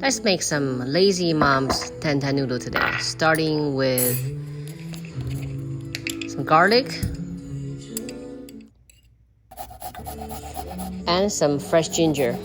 Let's make some lazy mom's dandan noodle today, starting with some garlic and some fresh ginger.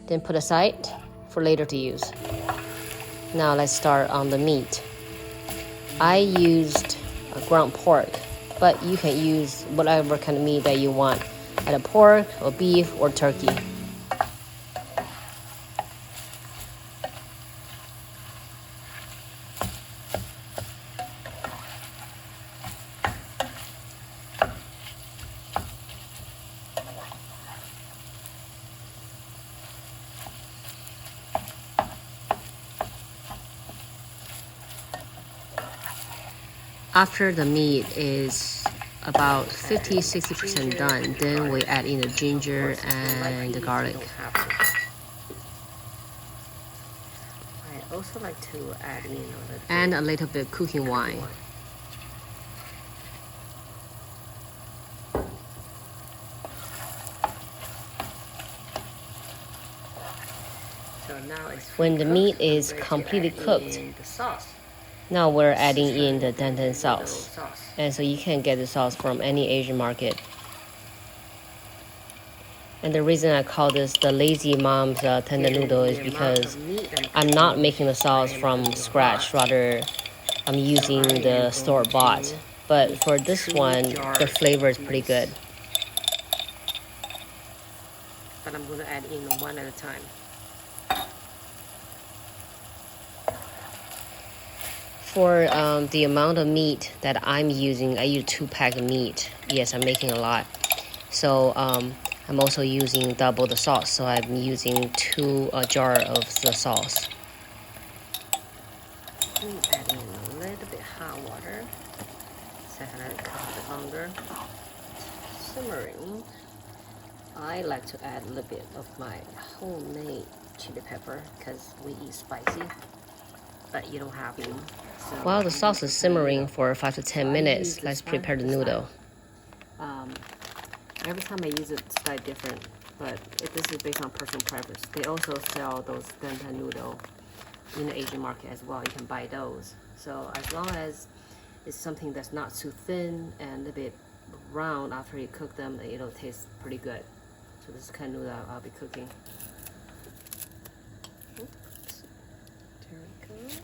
Then put aside for later to use. Now let's start on the meat. I used ground pork, but you can use whatever kind of meat that you want, either pork or beef or turkey. After the meat is about 50-60% done, then we add in the ginger and the garlic. I also like to add in And a little bit of cooking wine. When the meat is completely cooked, now we're adding in the dandan sauce. And so you can get the sauce from any Asian market. And the reason I call this the lazy mom's dandan noodle is because I'm not making the sauce from scratch, rather I'm using the store-bought. But for this one, the flavor is pretty good. But I'm going to add in one at a time. For the amount of meat that I'm using, I use 2 packs of meat. Yes, I'm making a lot. So I'm also using double the sauce. So I'm using 2 jar of the sauce. Add in a little bit hot water. So I let it cook a bit longer. Simmering. I like to add a little bit of my homemade chili pepper because we eat spicy, but you don't have to. So while the sauce is simmering for 5 to 10 minutes, let's prepare the noodle. Every time I use it, it's slightly different, but this is based on personal preference. They also sell those dandan noodle in the Asian market as well. You can buy those. So as long as it's something that's not too thin and a little bit round after you cook them, it'll taste pretty good. So this is the kind of noodle I'll be cooking. Oops. There we go.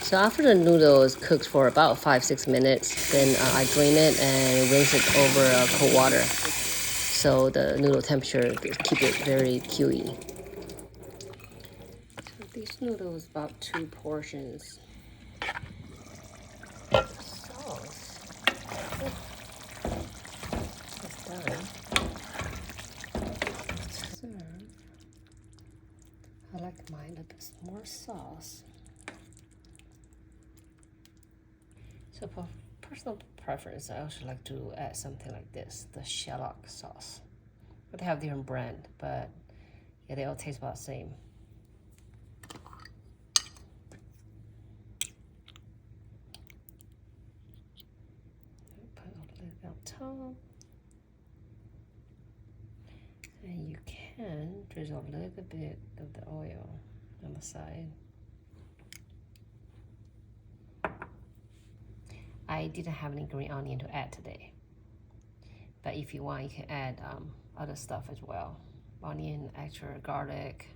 So after the noodle is cooked for about 5-6 minutes, then I drain it and rinse it over cold water. So the noodle temperature keep it very chewy. So these noodles about 2 portions. Sauce. It's done. Serve. I like mine a little bit more sauce. So for personal preference, I also like to add something like this, the shallot sauce. But they have different brand, but yeah, they all taste about the same. Put a little bit on top. And you can drizzle a little bit of the oil on the side. I didn't have any green onion to add today, but if you want, you can add other stuff as well. Onion, extra garlic.